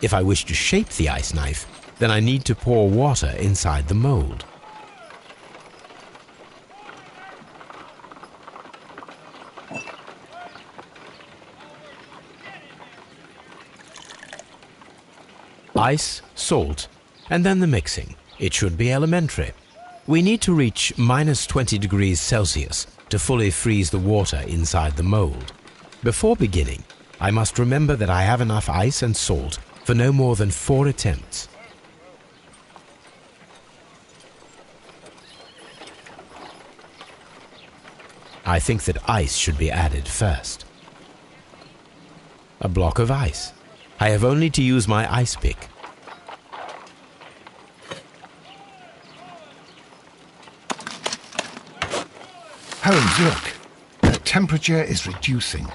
If I wish to shape the ice knife, then I need to pour water inside the mold. Ice, salt, and then the mixing. It should be elementary. We need to reach -20 degrees Celsius to fully freeze the water inside the mold. Before beginning, I must remember that I have enough ice and salt for no more than 4 attempts. I think that ice should be added first. A block of ice. I have only to use my ice pick. Holmes, look. The temperature is reducing.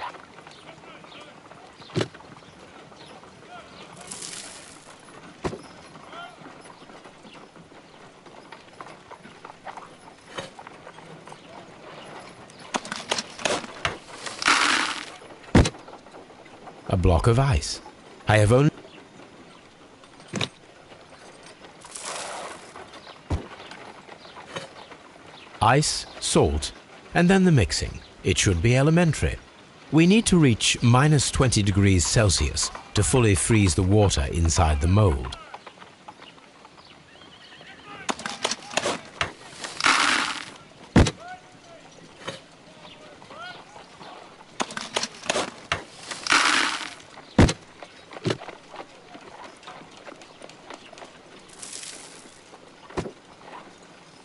A block of ice. I have only... Ice, salt, and then the mixing. It should be elementary. We need to reach -20 degrees Celsius to fully freeze the water inside the mold.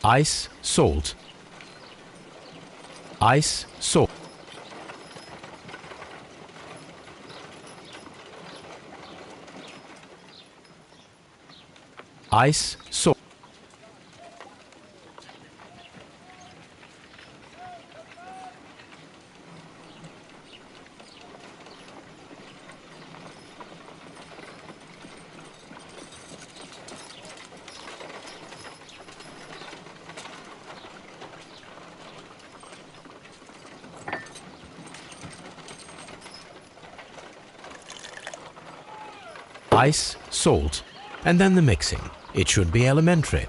Ice, salt. Ice, salt. Ice, salt. Ice, salt, and then the mixing. It should be elementary.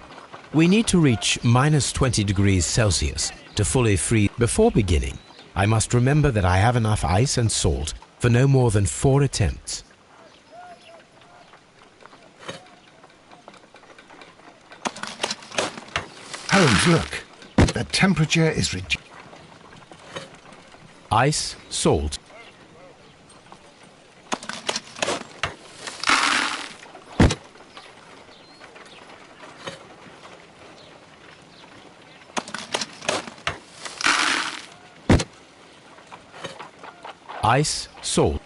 We need to reach -20 degrees Celsius to fully freeze. Before beginning, I must remember that I have enough ice and salt for no more than 4 attempts. Holmes, look. The temperature is reducing. Ice, salt. Ice, salt.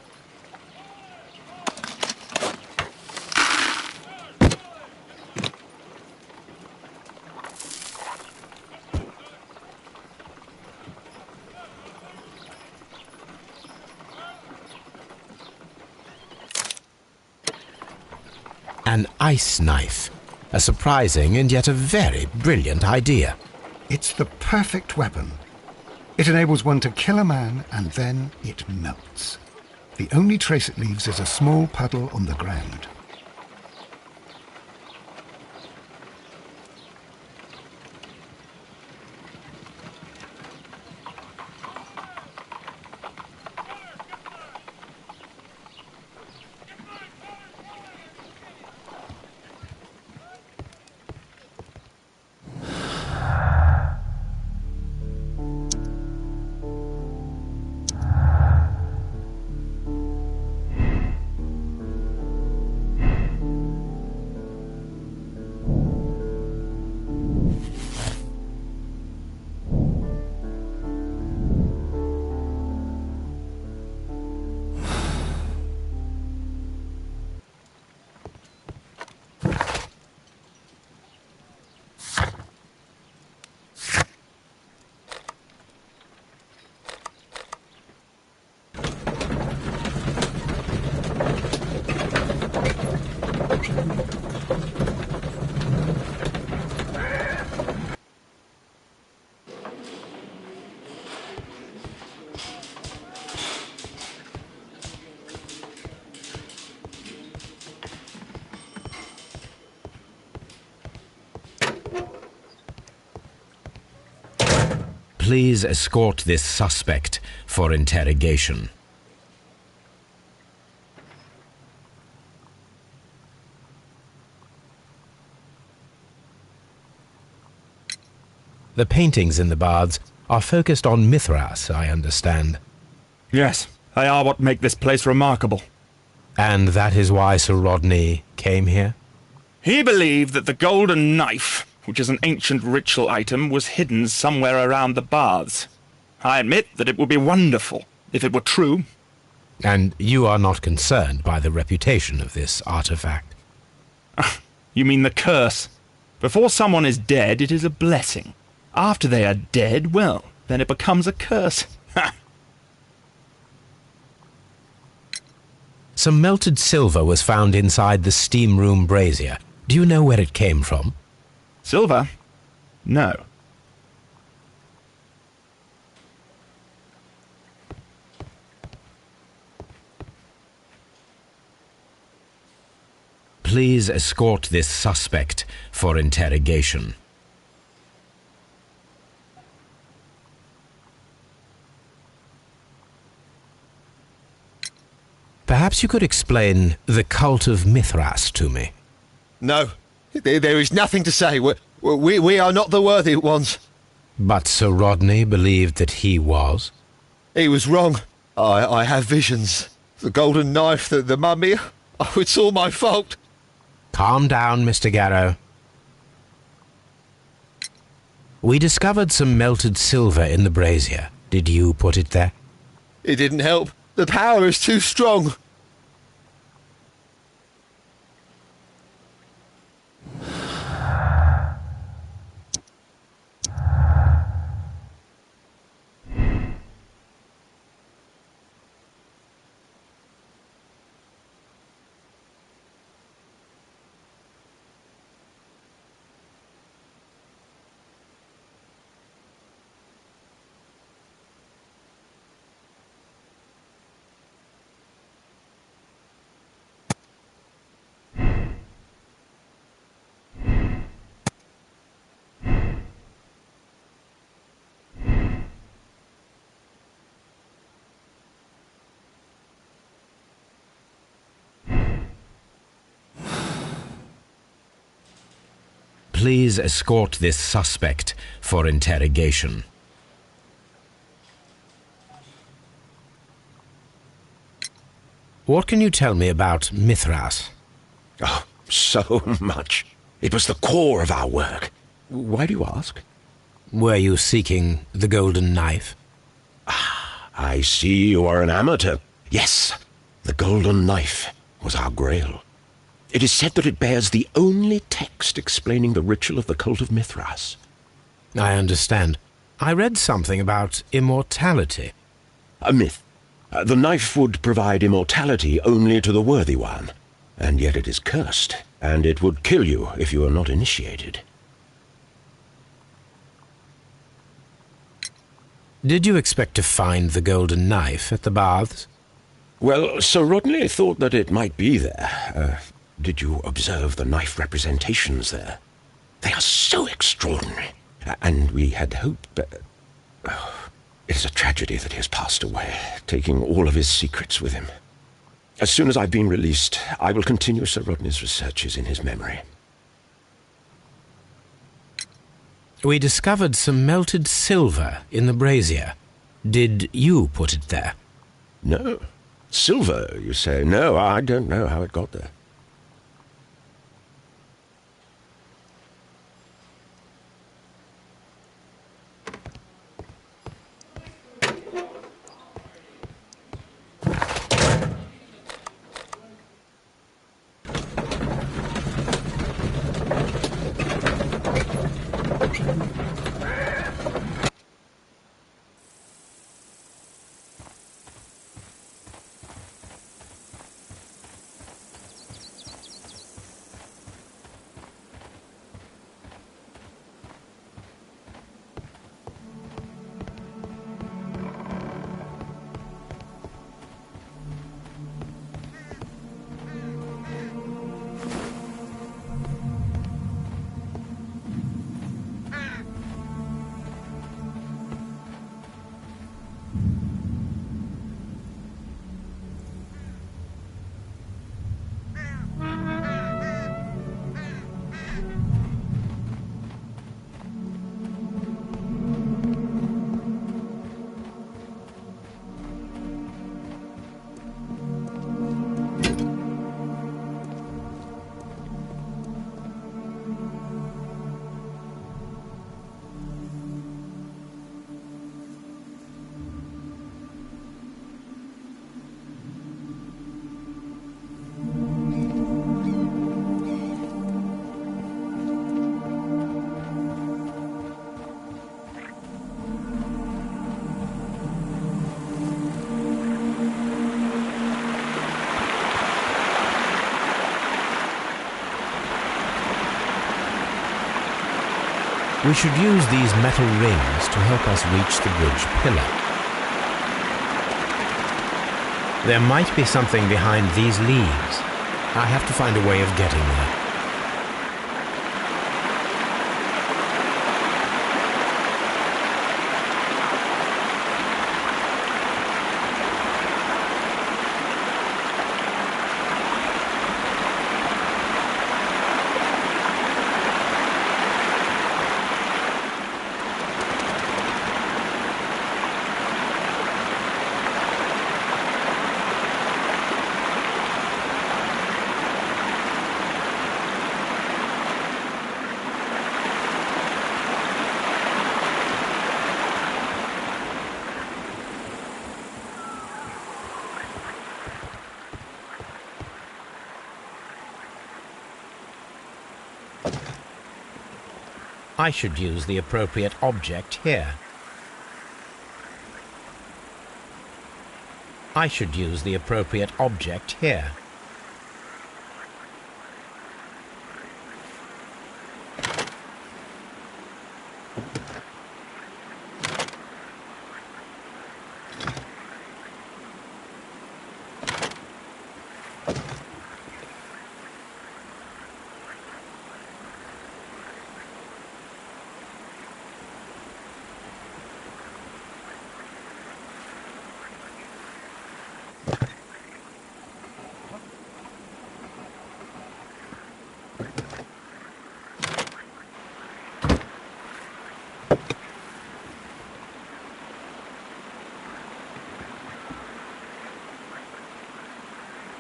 An ice knife. A surprising and yet a very brilliant idea. It's the perfect weapon. It enables one to kill a man and then it melts. The only trace it leaves is a small puddle on the ground. Please escort this suspect for interrogation. The paintings in the baths are focused on Mithras, I understand. Yes, they are what make this place remarkable. And that is why Sir Rodney came here? He believed that the golden knife, which is an ancient ritual item, was hidden somewhere around the baths. I admit that it would be wonderful if it were true. And you are not concerned by the reputation of this artifact? You mean the curse? Before someone is dead, it is a blessing. After they are dead, well, then it becomes a curse. Some melted silver was found inside the steam room brazier. Do you know where it came from? Silver? No. Please escort this suspect for interrogation. Perhaps you could explain the cult of Mithras to me. No, there is nothing to say. We are not the worthy ones. But Sir Rodney believed that he was? He was wrong. I have visions. The golden knife, the mummy. Oh, it's all my fault. Calm down, Mr. Garrow. We discovered some melted silver in the brazier. Did you put it there? It didn't help. The power is too strong. Please escort this suspect for interrogation. What can you tell me about Mithras? Oh, so much. It was the core of our work. Why do you ask? Were you seeking the golden knife? I see you are an amateur. Yes, the golden knife was our grail. It is said that it bears the only text explaining the ritual of the cult of Mithras. I understand. I read something about immortality. A myth. The knife would provide immortality only to the worthy one, and yet it is cursed, and it would kill you if you are not initiated. Did you expect to find the golden knife at the baths? Well, Sir Rodney thought that it might be there. Did you observe the knife representations there? They are so extraordinary, and we had hoped... it is a tragedy that he has passed away, taking all of his secrets with him. As soon as I've been released, I will continue Sir Rodney's researches in his memory. We discovered some melted silver in the brazier. Did you put it there? No. Silver, you say? No, I don't know how it got there. We should use these metal rings to help us reach the bridge pillar. There might be something behind these leaves. I have to find a way of getting there. I should use the appropriate object here. I should use the appropriate object here.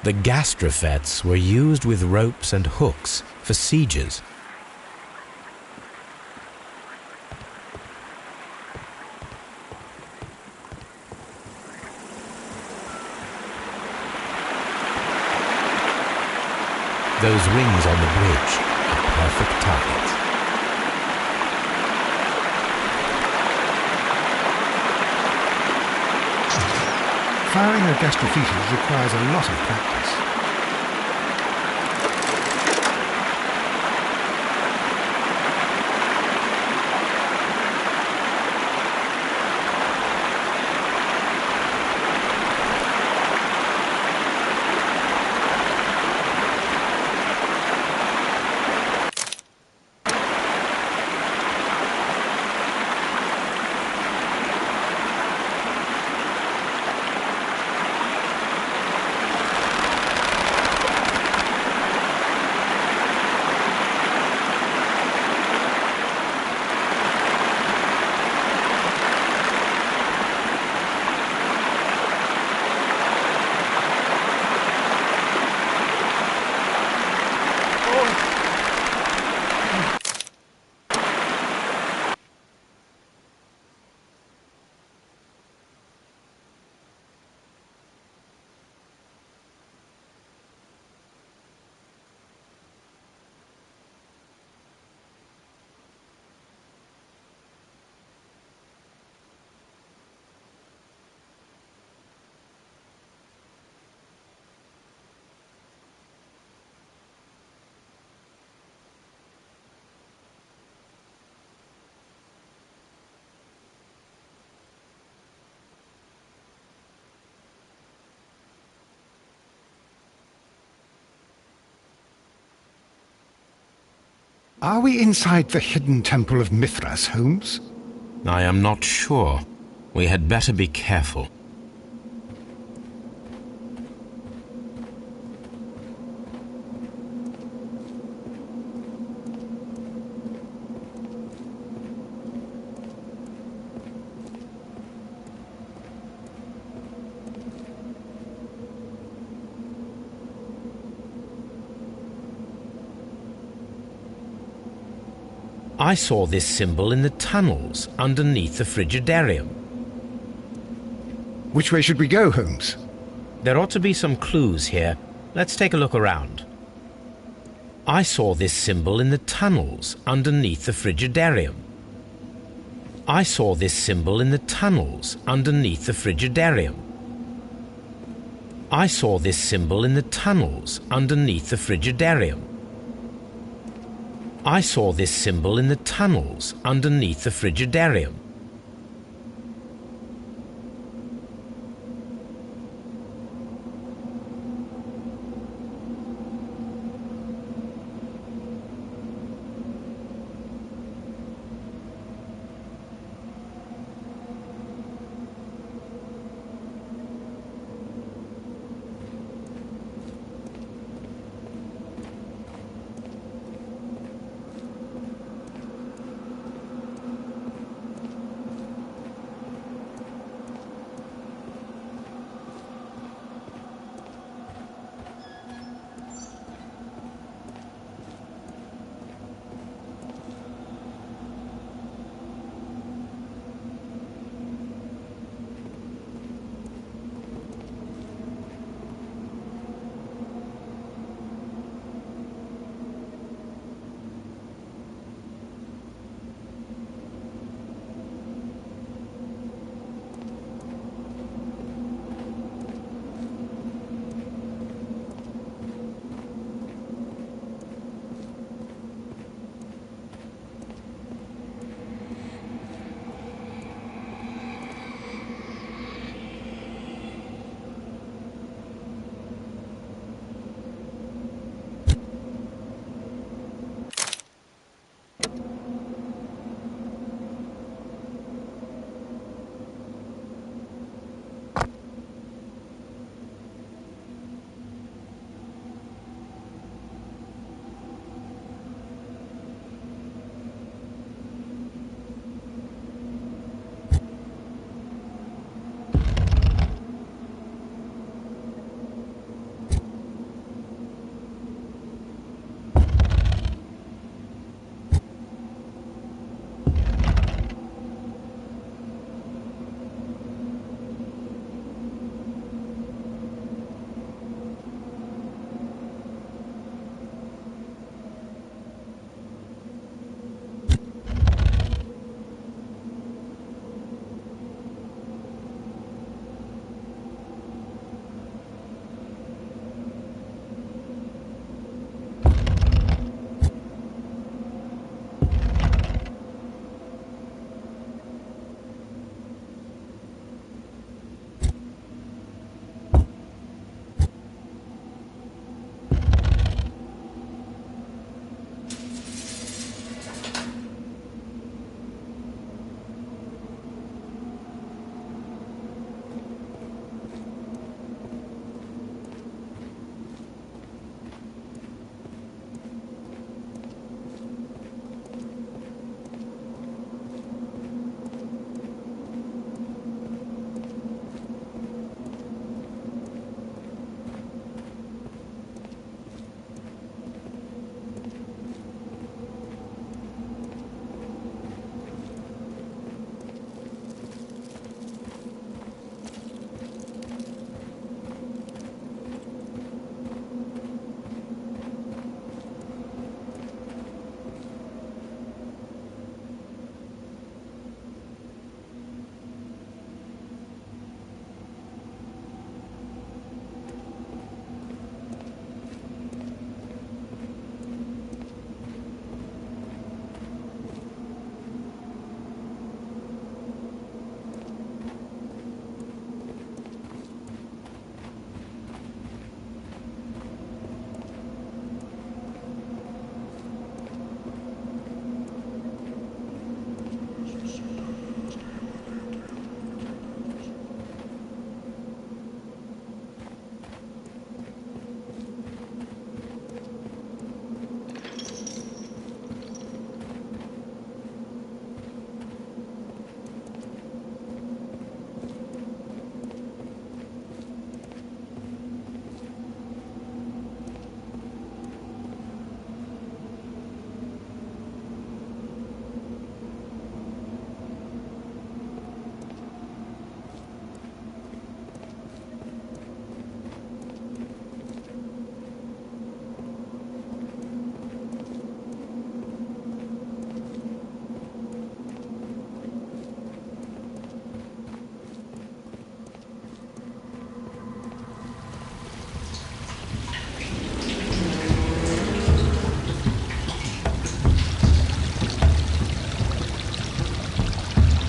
The gastrofets were used with ropes and hooks for sieges. Those rings on the bridge are perfect targets. Firing a gastrophetus requires a lot of practice. Are we inside the hidden temple of Mithras, Holmes? I am not sure. We had better be careful. I saw this symbol in the tunnels underneath the frigidarium. Which way should we go, Holmes? There ought to be some clues here. Let's take a look around. I saw this symbol in the tunnels underneath the frigidarium. I saw this symbol in the tunnels underneath the frigidarium. I saw this symbol in the tunnels underneath the frigidarium. I saw this symbol in the tunnels underneath the Frigidarium.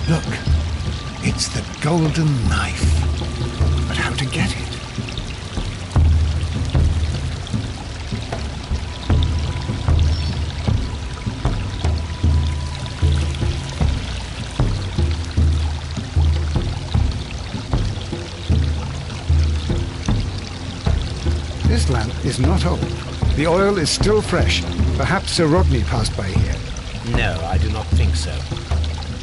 Look, it's the golden knife. But how to get it? This lamp is not old. The oil is still fresh. Perhaps Sir Rodney passed by here. No, I do not think so.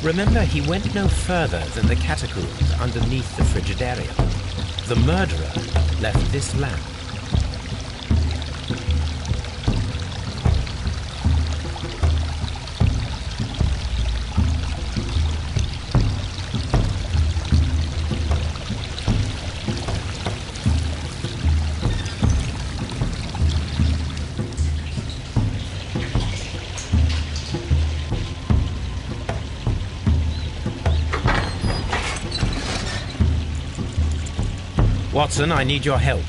Remember, he went no further than the catacombs underneath the Frigidarium. The murderer left this lamp. Watson, I need your help.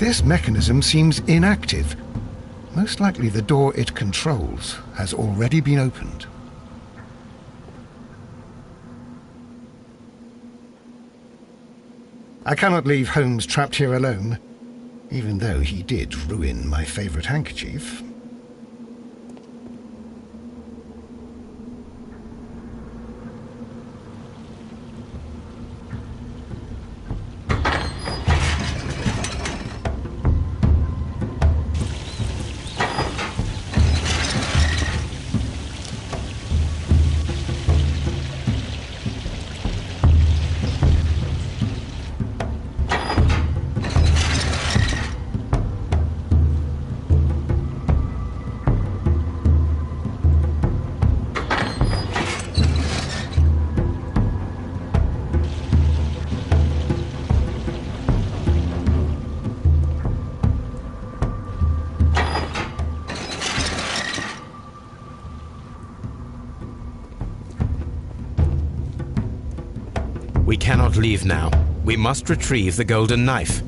This mechanism seems inactive. Most likely the door it controls has already been opened. I cannot leave Holmes trapped here alone, even though he did ruin my favourite handkerchief. We cannot leave now. We must retrieve the golden knife.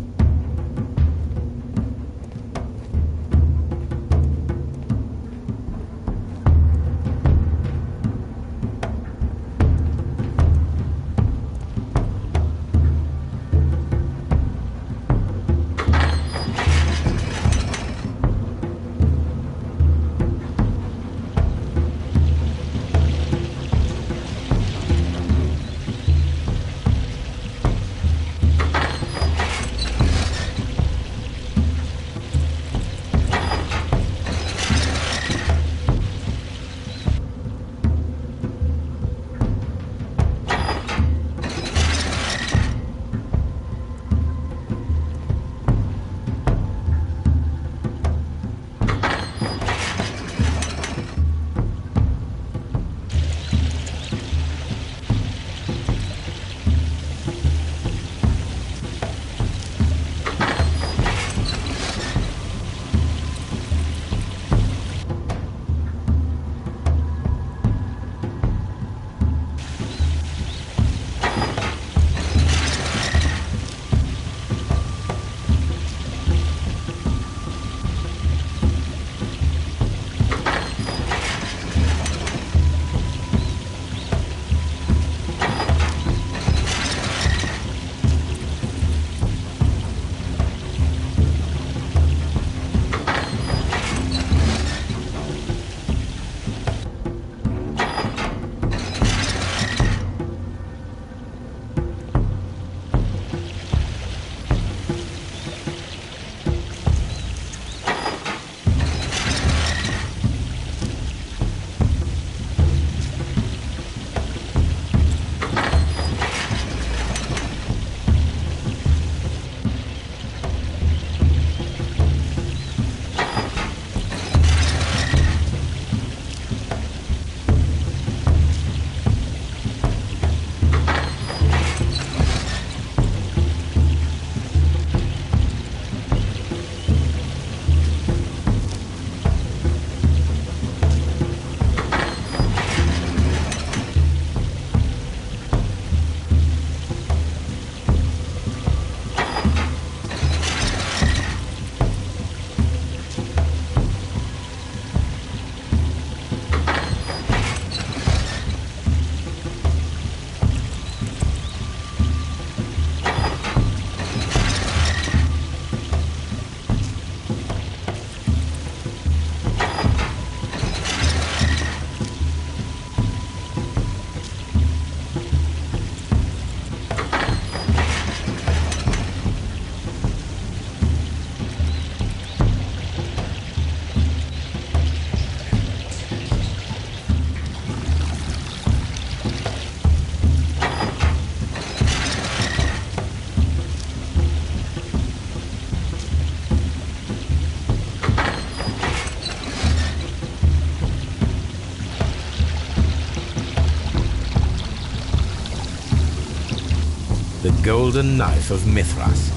The golden knife of Mithras.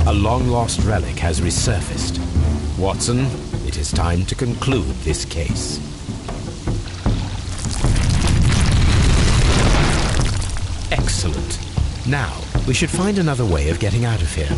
A long-lost relic has resurfaced. Watson, it is time to conclude this case. Excellent. Now, we should find another way of getting out of here.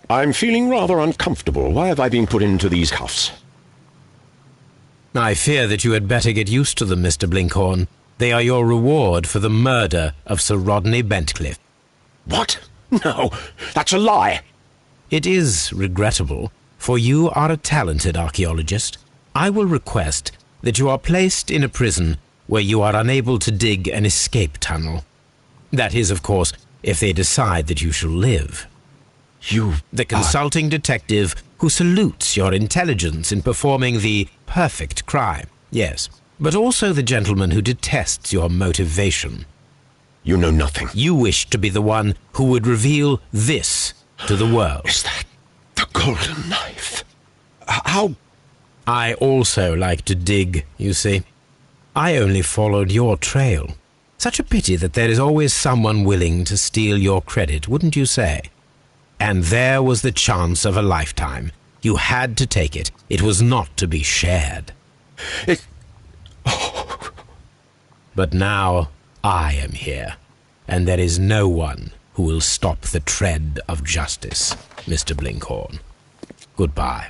I'm feeling rather uncomfortable. Why have I been put into these cuffs? I fear that you had better get used to them, Mr. Blinkhorn. They are your reward for the murder of Sir Rodney Bentcliffe. What? No, that's a lie. It is regrettable, for you are a talented archaeologist. I will request that you are placed in a prison where you are unable to dig an escape tunnel. That is, of course, if they decide that you shall live. The consulting detective who salutes your intelligence in performing the perfect crime, yes, but also the gentleman who detests your motivation. You know nothing. You wish to be the one who would reveal this to the world. Is that the golden knife? How? I also like to dig, you see. I only followed your trail. Such a pity that there is always someone willing to steal your credit, wouldn't you say? And there was the chance of a lifetime. You had to take it. It was not to be shared. But now I am here, and there is no one who will stop the tread of justice, Mr. Blinkhorn. Goodbye.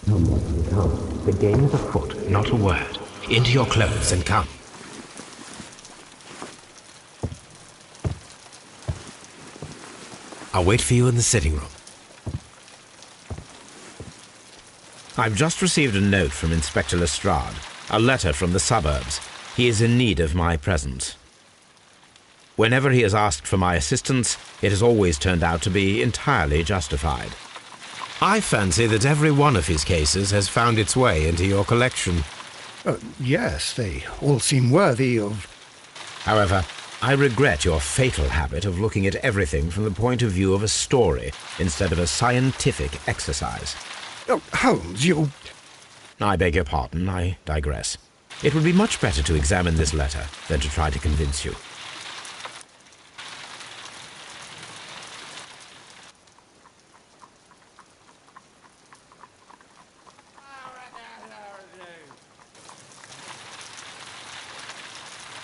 Come. The game is afoot, not a word. Into your clothes and come. I'll wait for you in the sitting room. I've just received a note from Inspector Lestrade, a letter from the suburbs. He is in need of my presence. Whenever he has asked for my assistance, it has always turned out to be entirely justified. I fancy that every one of his cases has found its way into your collection. Yes, they all seem worthy of... However, I regret your fatal habit of looking at everything from the point of view of a story instead of a scientific exercise. Oh, Holmes, you... I beg your pardon, I digress. It would be much better to examine this letter than to try to convince you.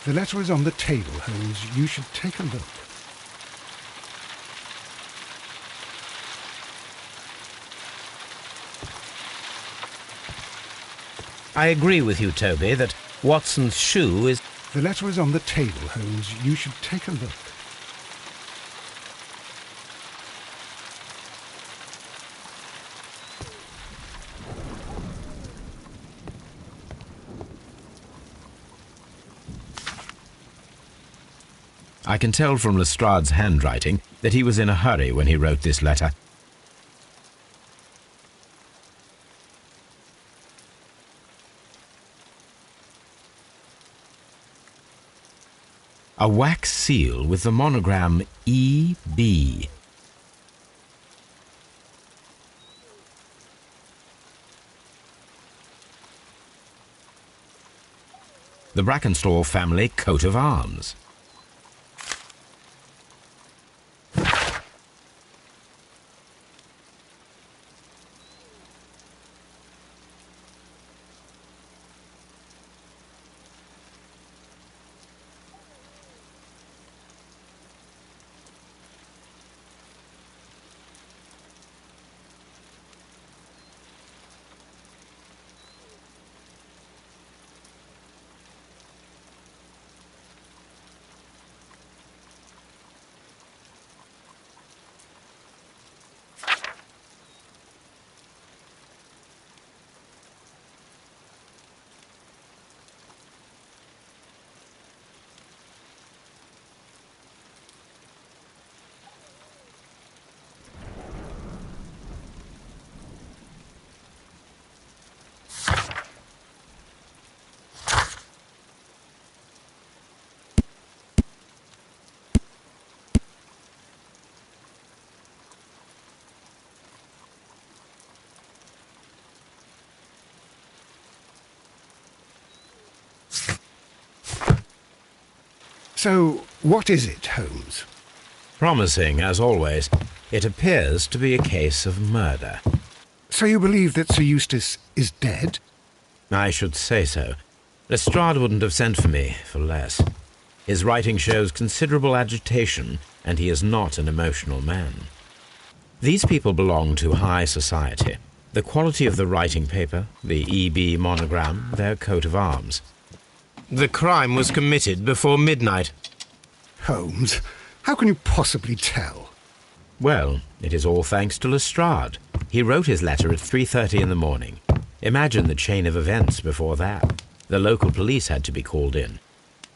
The letter is on the table, Holmes. You should take a look. I agree with you, Toby, that Watson's shoe is... The letter is on the table, Holmes. You should take a look. I can tell from Lestrade's handwriting that he was in a hurry when he wrote this letter. A wax seal with the monogram E.B. The Brackenstall family coat of arms. So, what is it, Holmes? Promising, as always. It appears to be a case of murder. So you believe that Sir Eustace is dead? I should say so. Lestrade wouldn't have sent for me for less. His writing shows considerable agitation, and he is not an emotional man. These people belong to high society. The quality of the writing paper, the EB monogram, their coat of arms. The crime was committed before midnight. Holmes, how can you possibly tell? Well, it is all thanks to Lestrade. He wrote his letter at 3:30 in the morning. Imagine the chain of events before that. The local police had to be called in.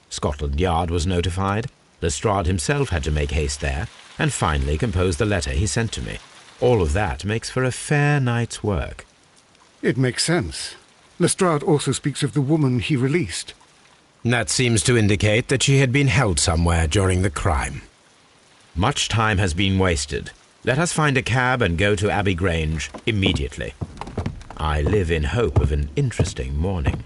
Scotland Yard was notified. Lestrade himself had to make haste there, and finally compose the letter he sent to me. All of that makes for a fair night's work. It makes sense. Lestrade also speaks of the woman he released. That seems to indicate that she had been held somewhere during the crime. Much time has been wasted. Let us find a cab and go to Abbey Grange immediately. I live in hope of an interesting morning.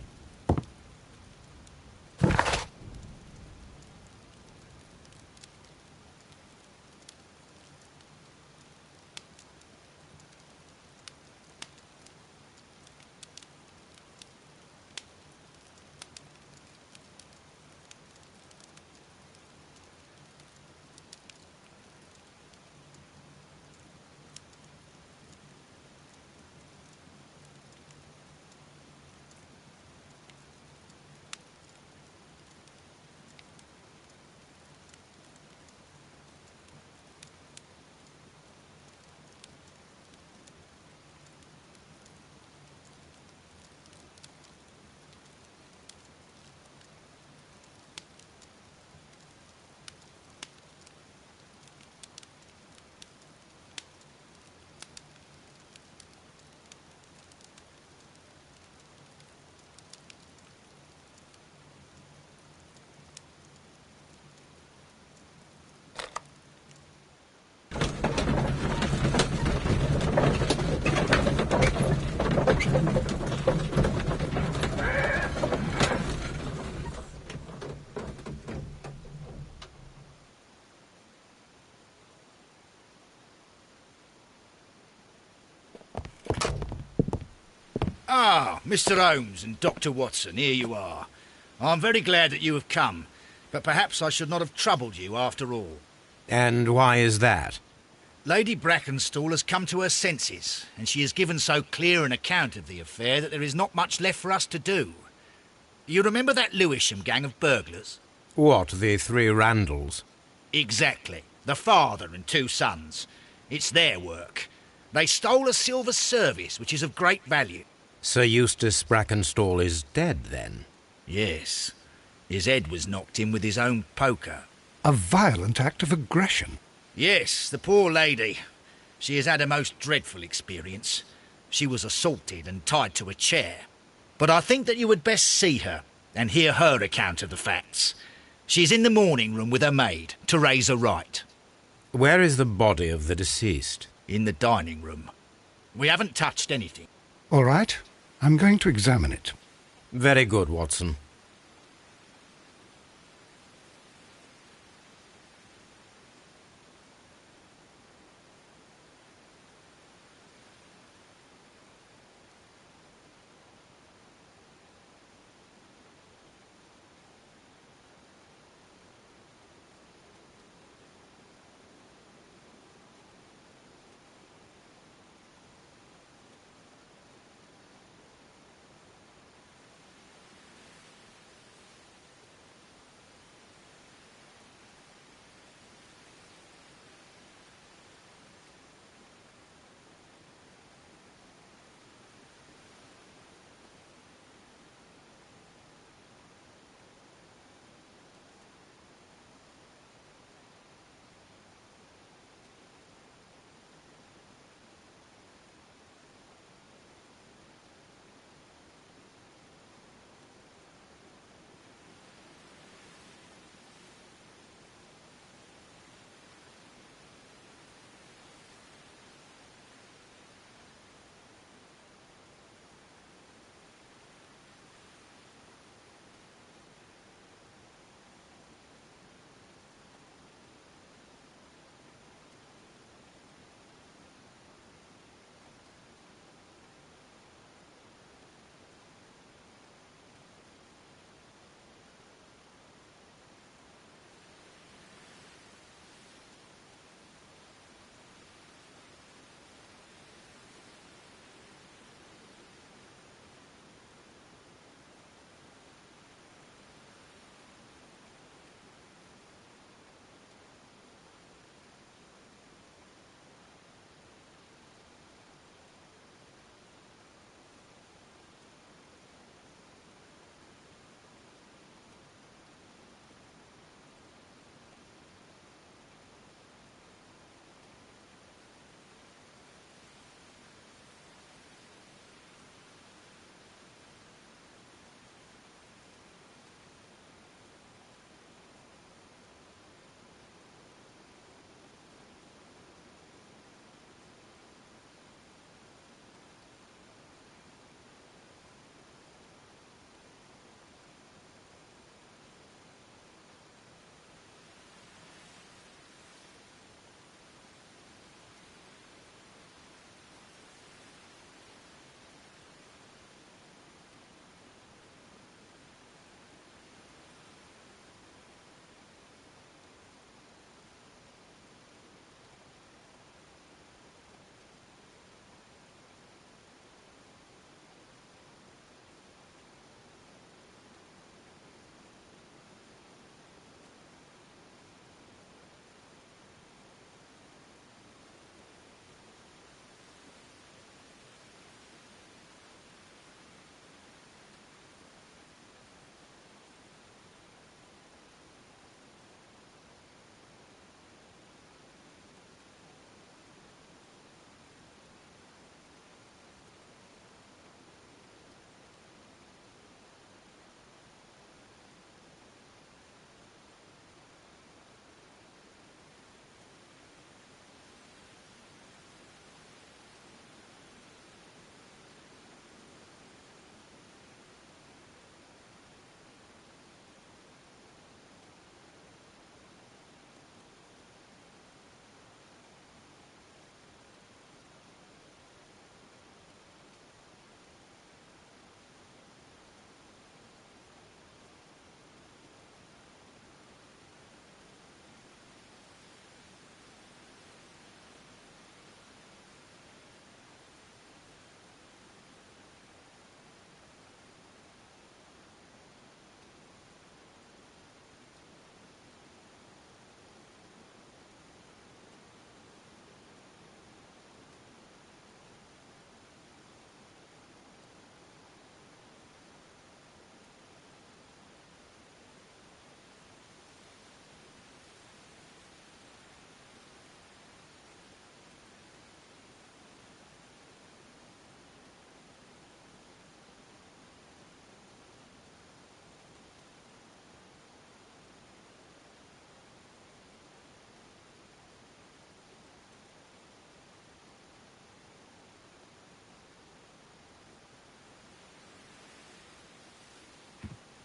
Ah, Mr. Holmes and Dr. Watson, here you are. I'm very glad that you have come, but perhaps I should not have troubled you after all. And why is that? Lady Brackenstall has come to her senses, and she has given so clear an account of the affair that there is not much left for us to do. You remember that Lewisham gang of burglars? What, the three Randalls? Exactly. The father and two sons. It's their work. They stole a silver service, which is of great value. Sir Eustace Brackenstall is dead, then? Yes. His head was knocked in with his own poker. A violent act of aggression. Yes, the poor lady. She has had a most dreadful experience. She was assaulted and tied to a chair. But I think that you would best see her and hear her account of the facts. She's in the morning room with her maid to raise a right. Where is the body of the deceased? In the dining room. We haven't touched anything. All right, I'm going to examine it. Very good, Watson.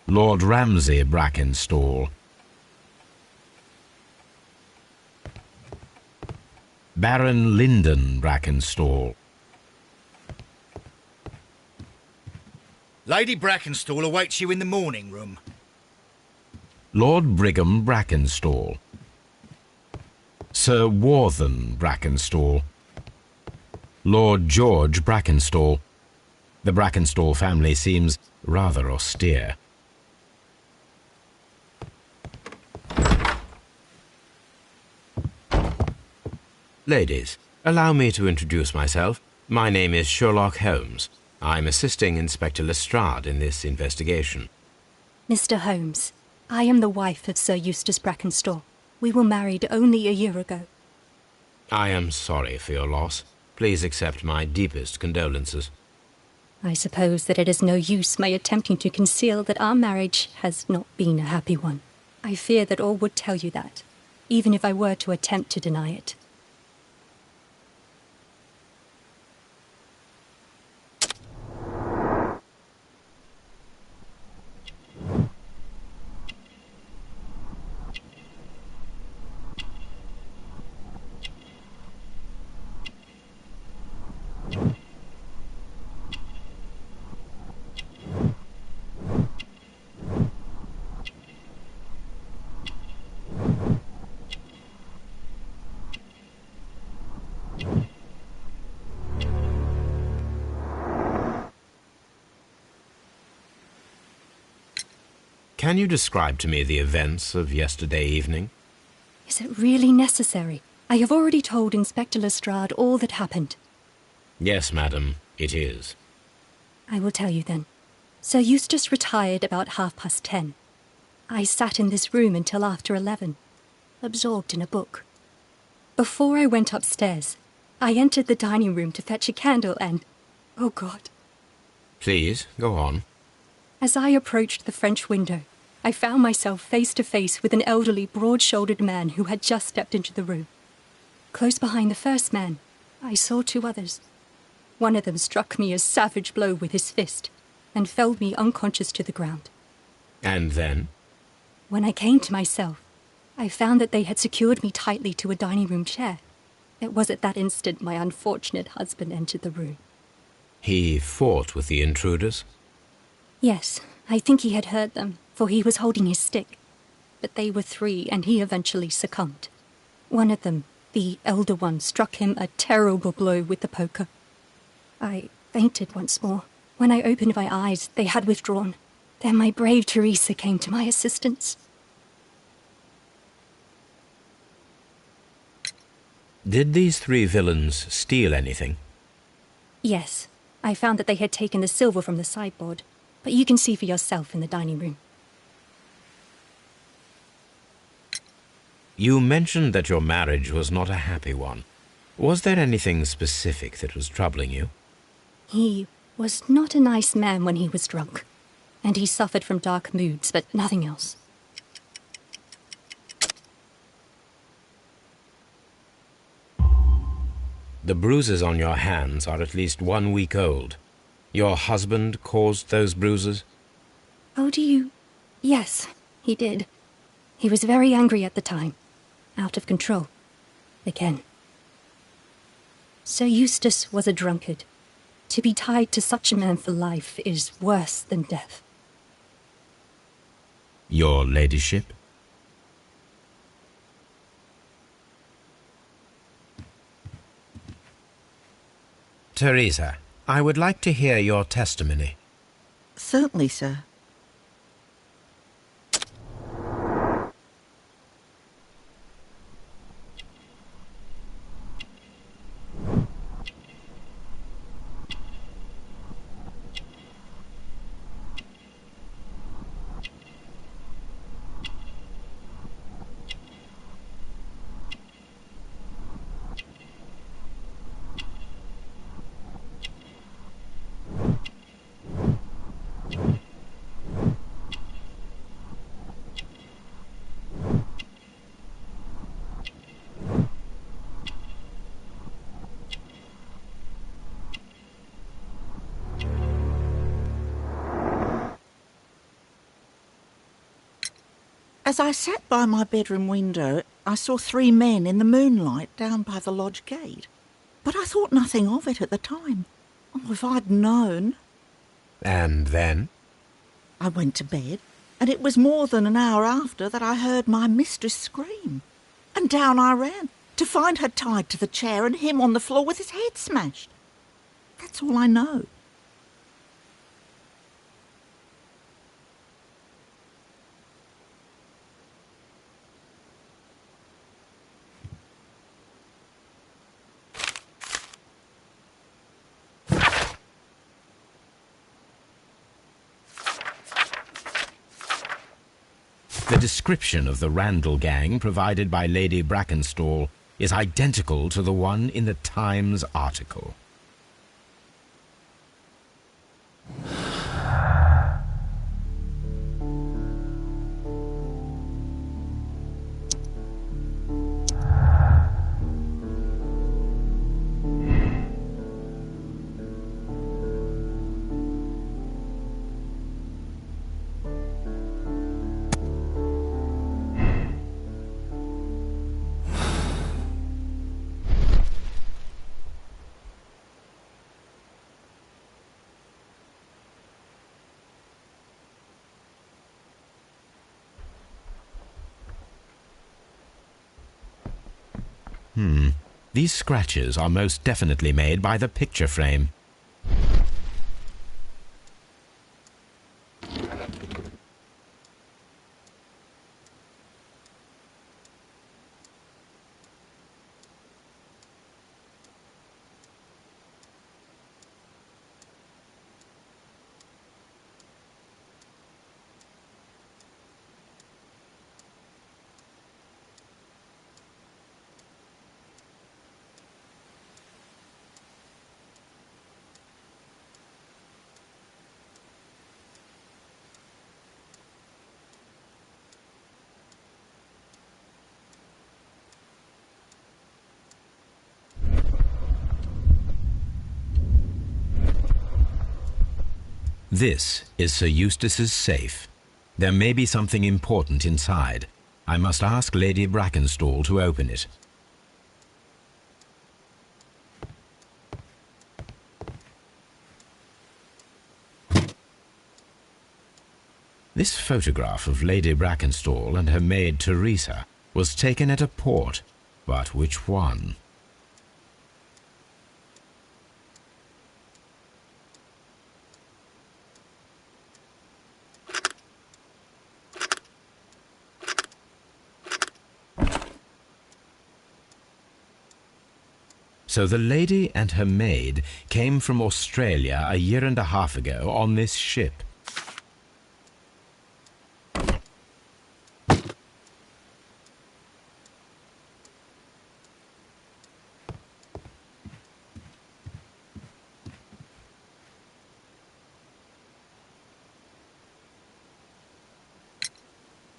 Lord Ramsay Brackenstall, Baron Lyndon Brackenstall, Lady Brackenstall awaits you in the morning room. Lord Brigham Brackenstall, Sir Warthen Brackenstall, Lord George Brackenstall. The Brackenstall family seems rather austere. Ladies, allow me to introduce myself. My name is Sherlock Holmes. I'm assisting Inspector Lestrade in this investigation. Mr. Holmes, I am the wife of Sir Eustace Brackenstall. We were married only a year ago. I am sorry for your loss. Please accept my deepest condolences. I suppose that it is no use my attempting to conceal that our marriage has not been a happy one. I fear that all would tell you that, even if I were to attempt to deny it. Can you describe to me the events of yesterday evening? Is it really necessary? I have already told Inspector Lestrade all that happened. Yes, madam, it is. I will tell you then. Sir Eustace retired about 10:30. I sat in this room until after 11, absorbed in a book. Before I went upstairs, I entered the dining room to fetch a candle and... oh God. Please, go on. As I approached the French window, I found myself face to face with an elderly, broad-shouldered man who had just stepped into the room. Close behind the first man, I saw two others. One of them struck me a savage blow with his fist and felled me unconscious to the ground. And then? When I came to myself, I found that they had secured me tightly to a dining room chair. It was at that instant my unfortunate husband entered the room. He fought with the intruders? Yes, I think he had heard them, for he was holding his stick. But they were three, and he eventually succumbed. One of them, the elder one, struck him a terrible blow with the poker. I fainted once more. When I opened my eyes, they had withdrawn. Then my brave Teresa came to my assistance. Did these three villains steal anything? Yes, I found that they had taken the silver from the sideboard, but you can see for yourself in the dining room. You mentioned that your marriage was not a happy one. Was there anything specific that was troubling you? He was not a nice man when he was drunk, and he suffered from dark moods, but nothing else. The bruises on your hands are at least 1 week old. Your husband caused those bruises? Oh, do you? Yes, he did. He was very angry at the time. Out of control. Again. Sir Eustace was a drunkard. To be tied to such a man for life is worse than death. Your ladyship? Teresa, I would like to hear your testimony. Certainly, sir. As I sat by my bedroom window, I saw 3 men in the moonlight down by the lodge gate. But I thought nothing of it at the time. Oh, if I'd known. And then? I went to bed, and it was more than an hour after that I heard my mistress scream. And down I ran, to find her tied to the chair and him on the floor with his head smashed. That's all I know. The description of the Randall gang provided by Lady Brackenstall is identical to the one in the Times article. These scratches are most definitely made by the picture frame. This is Sir Eustace's safe. There may be something important inside. I must ask Lady Brackenstall to open it. This photograph of Lady Brackenstall and her maid Teresa was taken at a port, but which one? So the lady and her maid came from Australia a year and a half ago on this ship.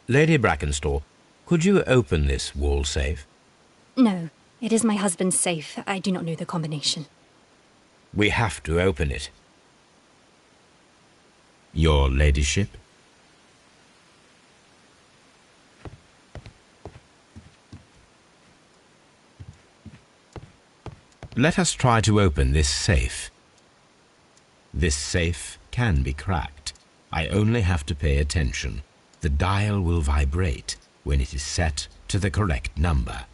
Lady Brackenstall, could you open this wall safe? No, it is my husband's safe. I do not know the combination. We have to open it. Your ladyship? Let us try to open this safe. This safe can be cracked. I only have to pay attention. The dial will vibrate when it is set to the correct number.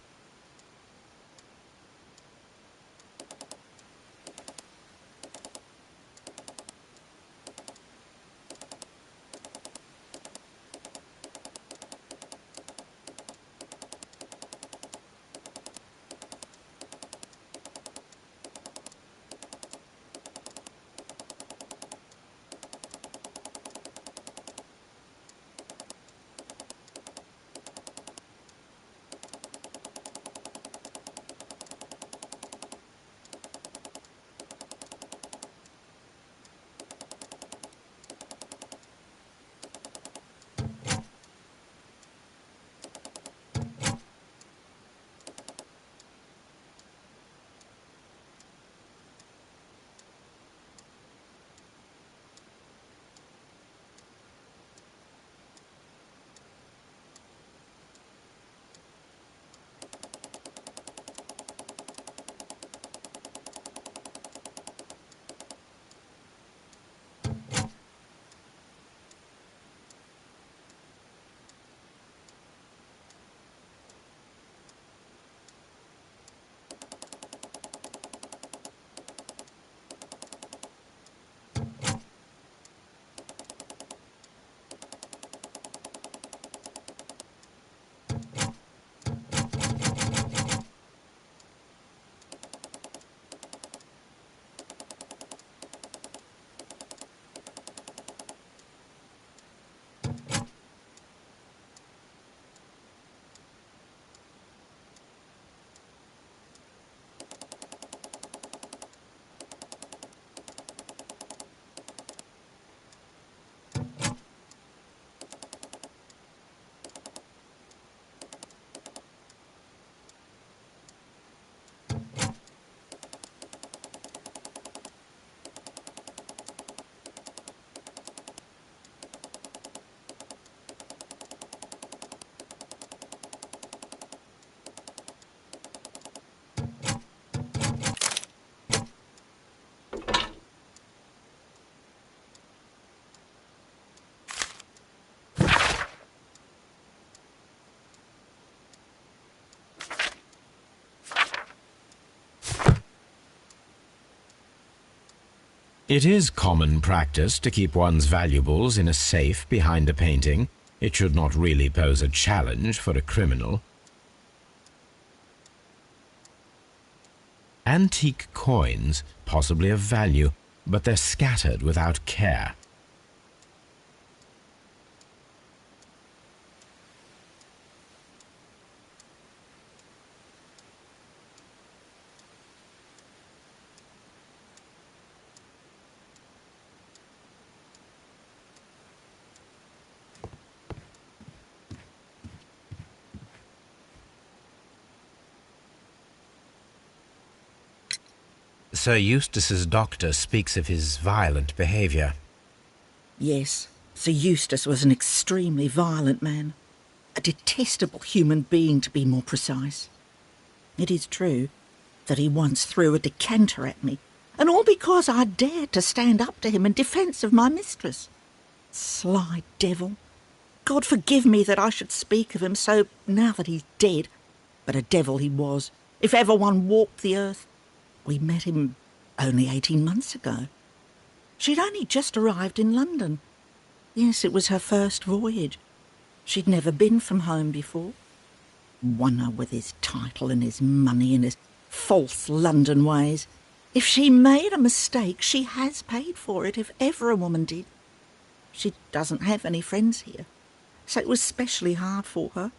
It is common practice to keep one's valuables in a safe behind a painting. It should not really pose a challenge for a criminal. Antique coins, possibly of value, but they're scattered without care. Sir Eustace's doctor speaks of his violent behaviour. Yes, Sir Eustace was an extremely violent man. A detestable human being, to be more precise. It is true that he once threw a decanter at me, and all because I dared to stand up to him in defence of my mistress. Sly devil. God forgive me that I should speak of him so now that he's dead, but a devil he was, if ever one walked the earth. We met him only 18 months ago. She'd only just arrived in London. Yes, it was her first voyage. She'd never been from home before. Wonder with his title and his money and his false London ways. If she made a mistake, she has paid for it, if ever a woman did. She doesn't have any friends here, so it was specially hard for her.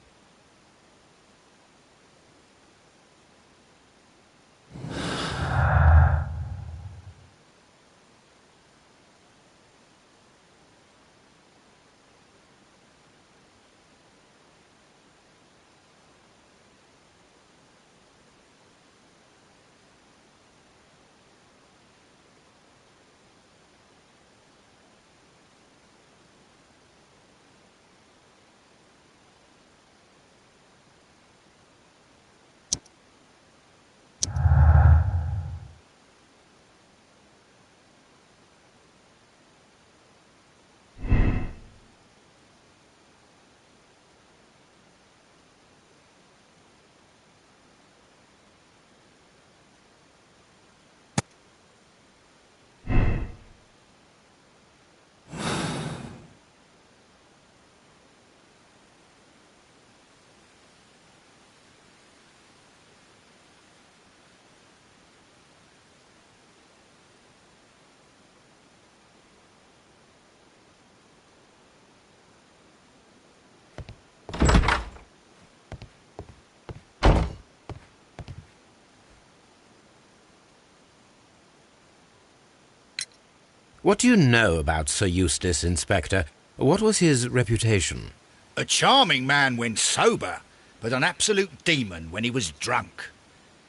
What do you know about Sir Eustace, Inspector? What was his reputation? A charming man when sober, but an absolute demon when he was drunk.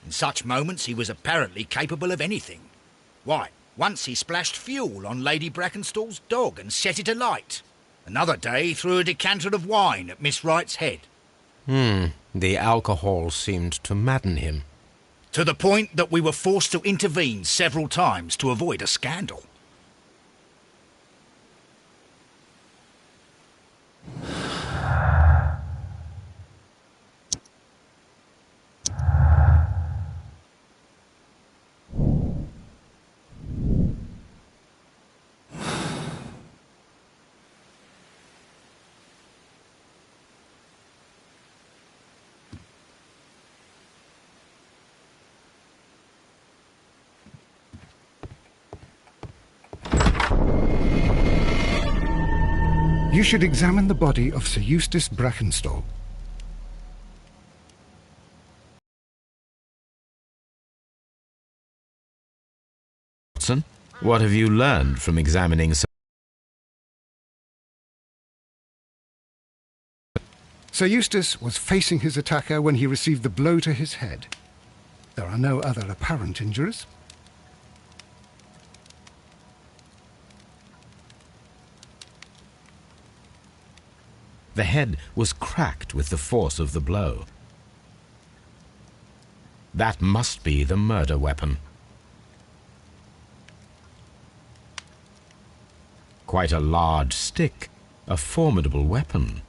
In such moments he was apparently capable of anything. Why, once he splashed fuel on Lady Brackenstall's dog and set it alight. Another day he threw a decanter of wine at Miss Wright's head. The alcohol seemed to madden him. To the point that we were forced to intervene several times to avoid a scandal. You should examine the body of Sir Eustace Brackenstall. Watson, what have you learned from examining Sir Eustace was facing his attacker when he received the blow to his head. There are no other apparent injuries. The head was cracked with the force of the blow. That must be the murder weapon. Quite a large stick, a formidable weapon.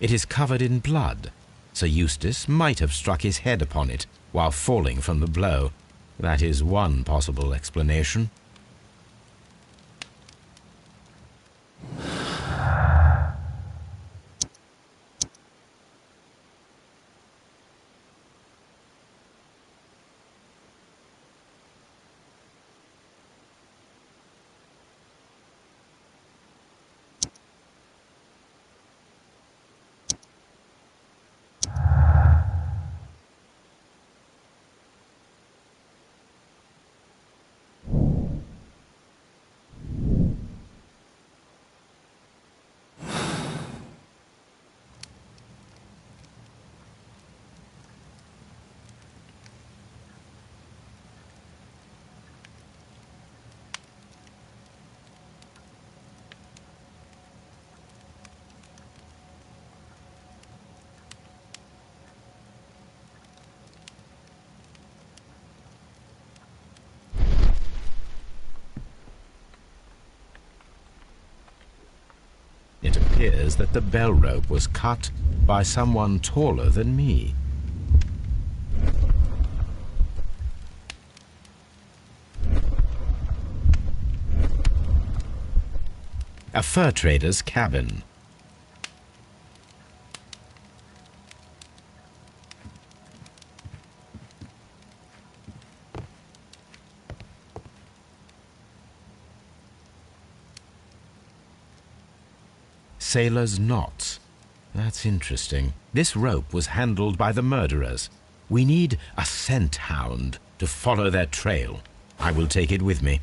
It is covered in blood. Sir Eustace might have struck his head upon it while falling from the blow. That is one possible explanation. It appears that the bell rope was cut by someone taller than me. A fur trader's cabin. Sailor's knots. That's interesting. This rope was handled by the murderers. We need a scent hound to follow their trail. I will take it with me.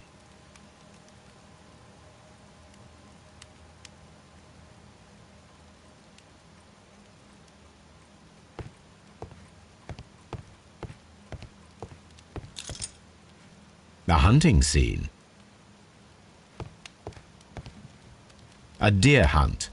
The hunting scene. A deer hunt.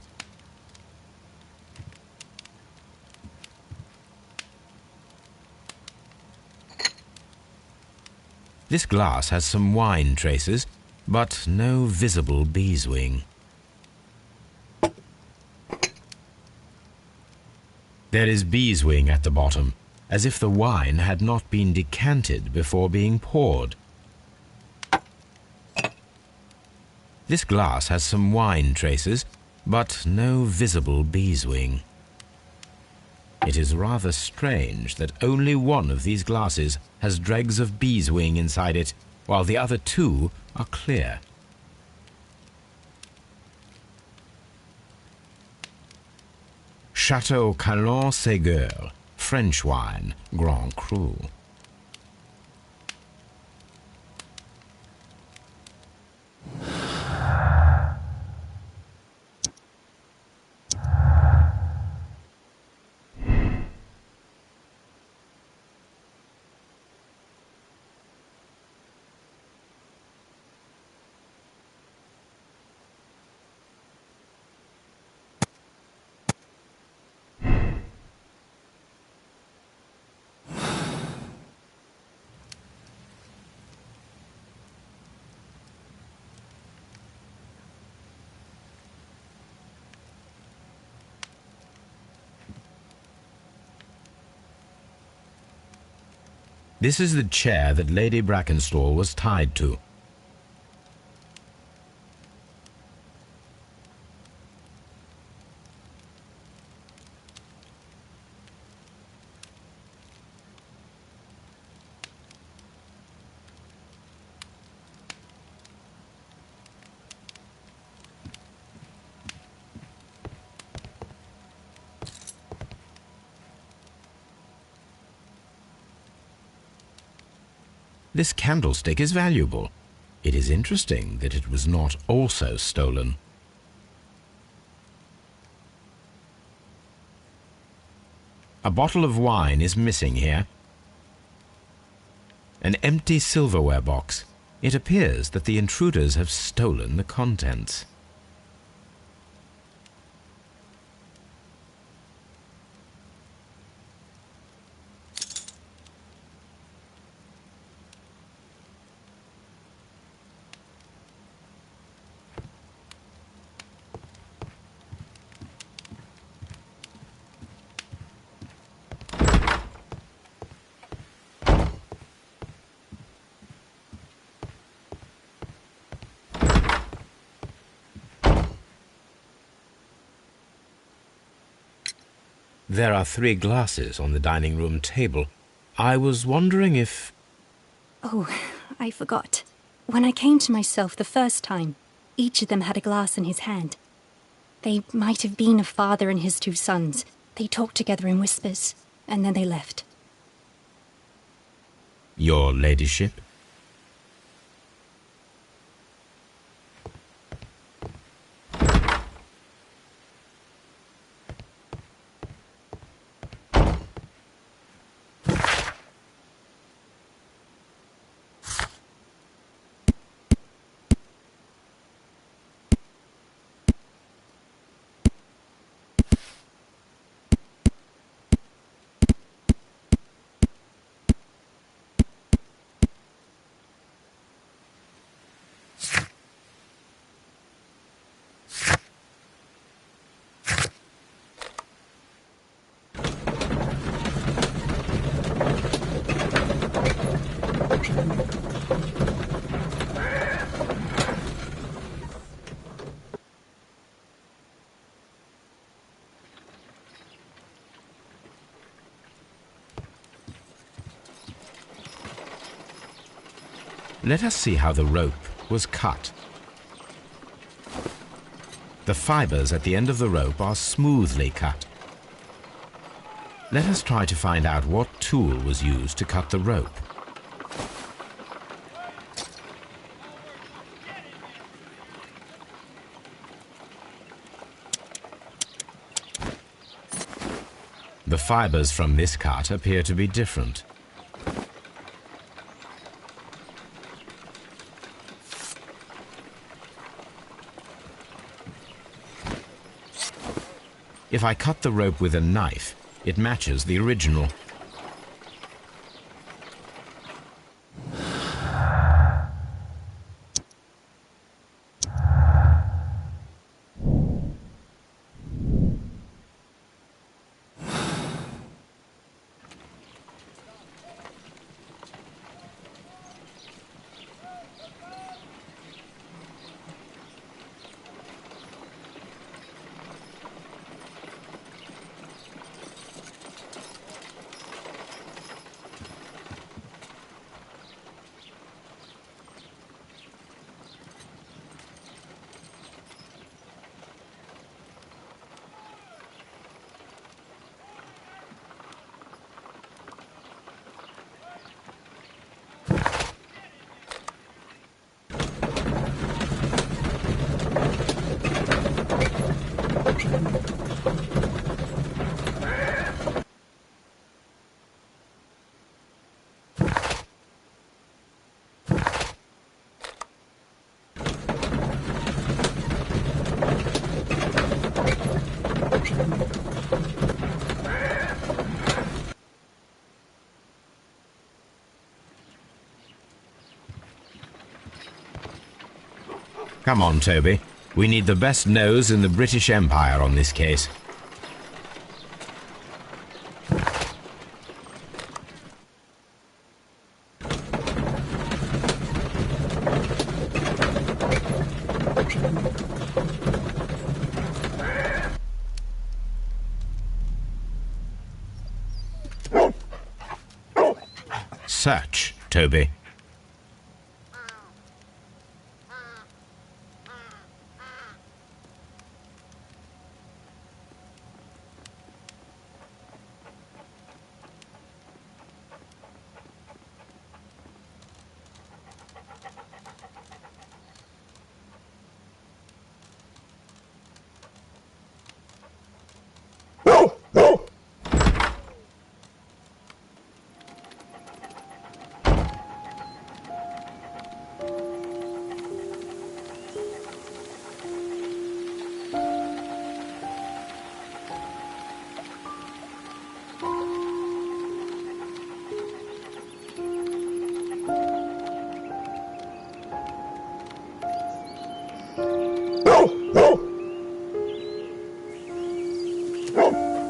This glass has some wine traces, but no visible beeswing. There is beeswing at the bottom, as if the wine had not been decanted before being poured. This glass has some wine traces, but no visible beeswing. It is rather strange that only one of these glasses has dregs of beeswing inside it, while the other two are clear. Chateau Calon-Ségur, French wine, Grand Cru. This is the chair that Lady Brackenstall was tied to. This candlestick is valuable. It is interesting that it was not also stolen. A bottle of wine is missing here. An empty silverware box. It appears that the intruders have stolen the contents. There are 3 glasses on the dining room table. I was wondering if... Oh, I forgot. When I came to myself the first time, each of them had a glass in his hand. They might have been a father and his 2 sons. They talked together in whispers, and then they left. Your ladyship? Let us see how the rope was cut. The fibers at the end of the rope are smoothly cut. Let us try to find out what tool was used to cut the rope. The fibers from this cut appear to be different. If I cut the rope with a knife, it matches the original. Come on, Toby. We need the best nose in the British Empire on this case. Search, Toby.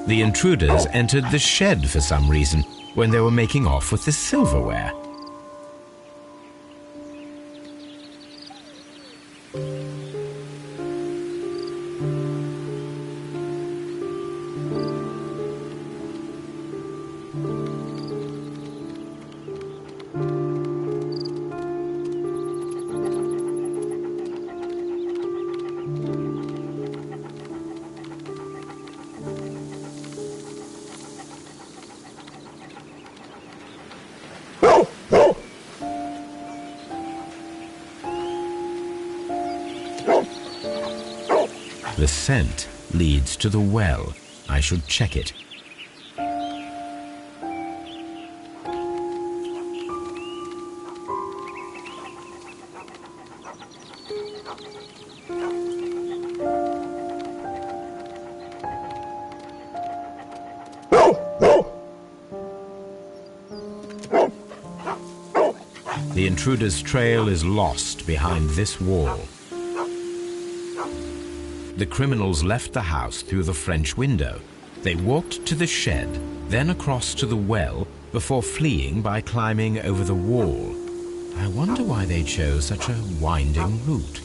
The intruders entered the shed for some reason when they were making off with the silverware. The scent leads to the well. I should check it. The intruder's trail is lost behind this wall. The criminals left the house through the French window. They walked to the shed, then across to the well, before fleeing by climbing over the wall. I wonder why they chose such a winding route.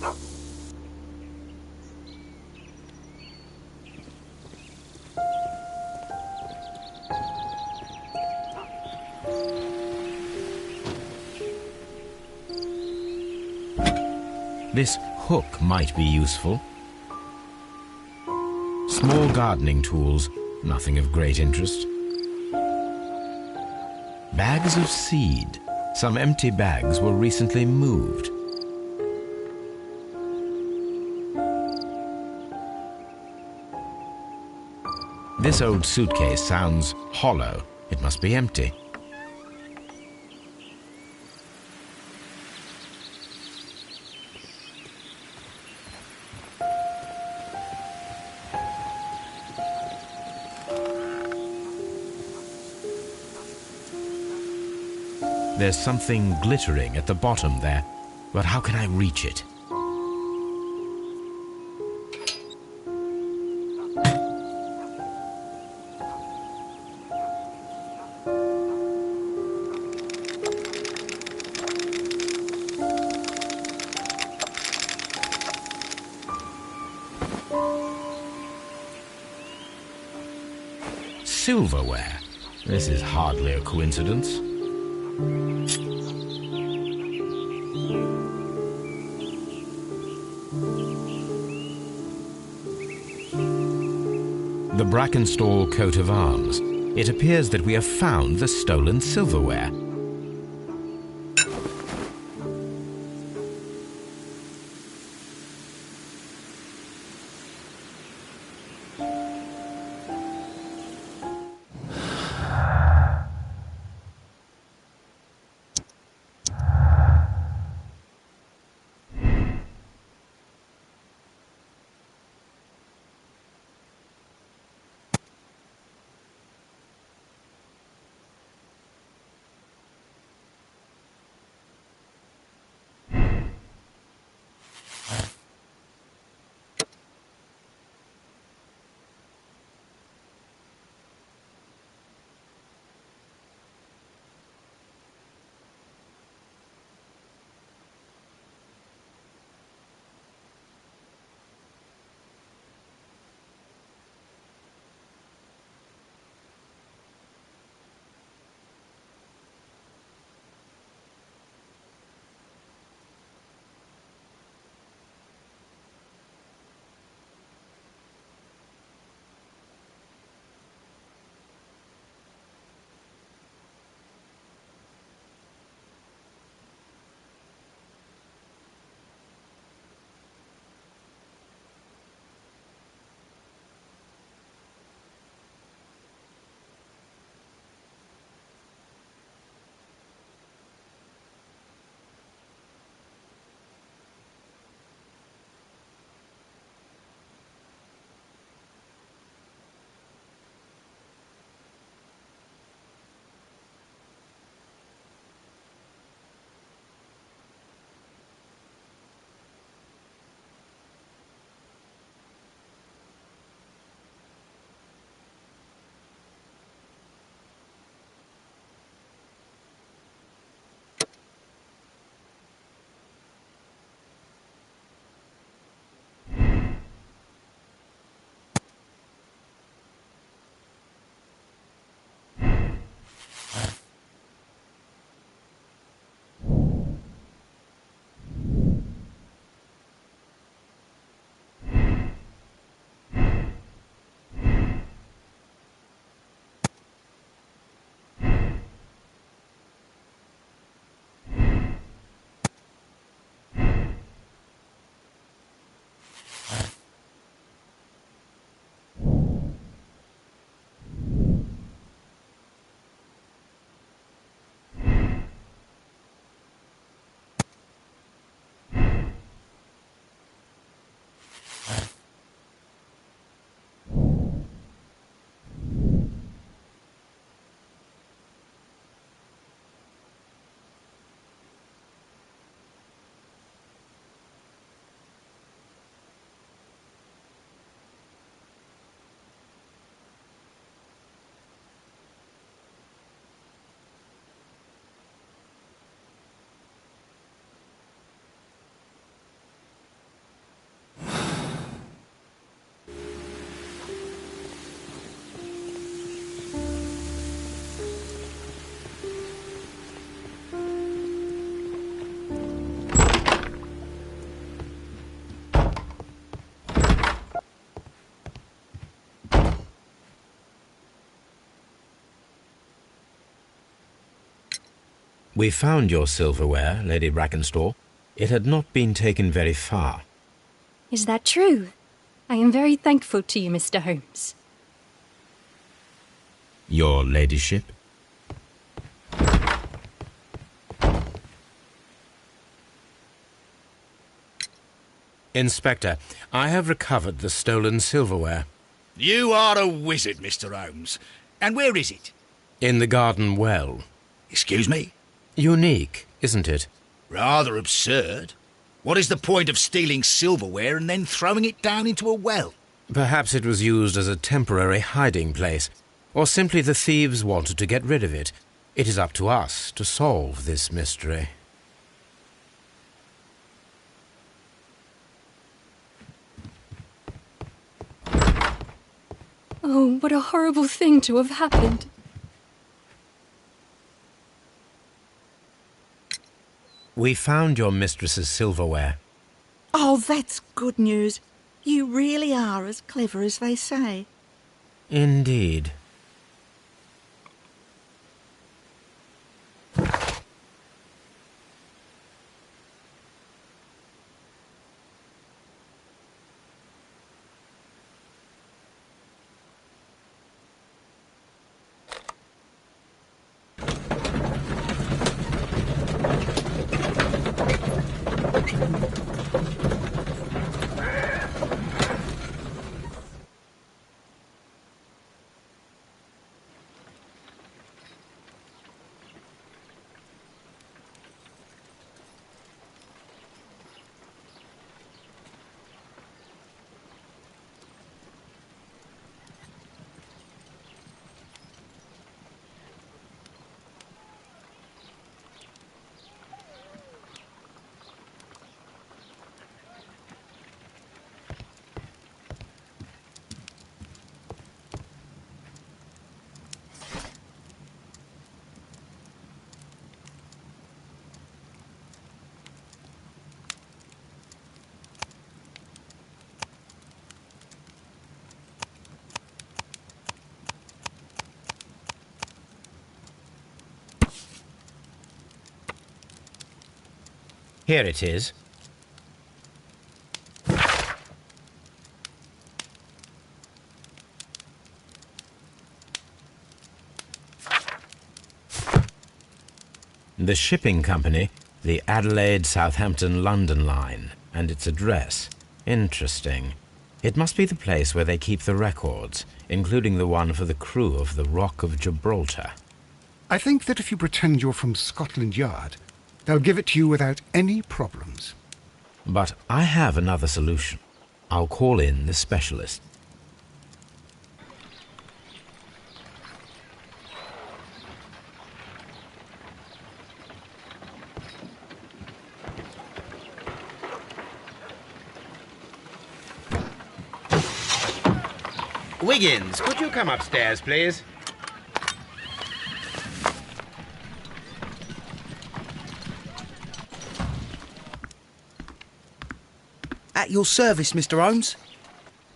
This hook might be useful. Small gardening tools, nothing of great interest. Bags of seed. Some empty bags were recently moved. This old suitcase sounds hollow. It must be empty. There's something glittering at the bottom there, but how can I reach it? Silverware. This is hardly a coincidence. The Brackenstall coat of arms. It appears that we have found the stolen silverware. We found your silverware, Lady Brackenstall. It had not been taken very far. Is that true? I am very thankful to you, Mr. Holmes. Your ladyship? Inspector, I have recovered the stolen silverware. You are a wizard, Mr. Holmes. And where is it? In the garden well. Excuse me? Unique, isn't it? Rather absurd. What is the point of stealing silverware and then throwing it down into a well? Perhaps it was used as a temporary hiding place, or simply the thieves wanted to get rid of it. It is up to us to solve this mystery. Oh, what a horrible thing to have happened. We found your mistress's silverware. Oh, that's good news. You really are as clever as they say. Indeed. Here it is. The shipping company, the Adelaide, Southampton, London line, and its address. Interesting. It must be the place where they keep the records, including the one for the crew of the Rock of Gibraltar. I think that if you pretend you're from Scotland Yard, they'll give it to you without any problems. But I have another solution. I'll call in the specialist. Wiggins, could you come upstairs, please? At your service, Mr. Holmes.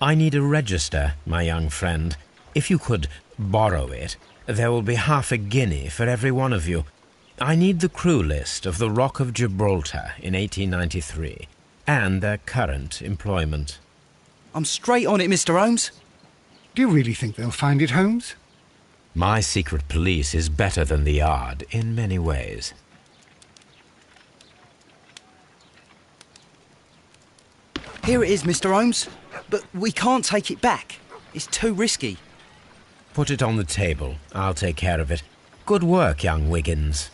I need a register, my young friend. If you could borrow it, there will be half a guinea for every one of you. I need the crew list of the Rock of Gibraltar in 1893, and their current employment. I'm straight on it, Mr. Holmes. Do you really think they'll find it, Holmes? My secret police is better than the Yard in many ways. Here it is, Mr. Holmes. But we can't take it back. It's too risky. Put it on the table. I'll take care of it. Good work, young Wiggins.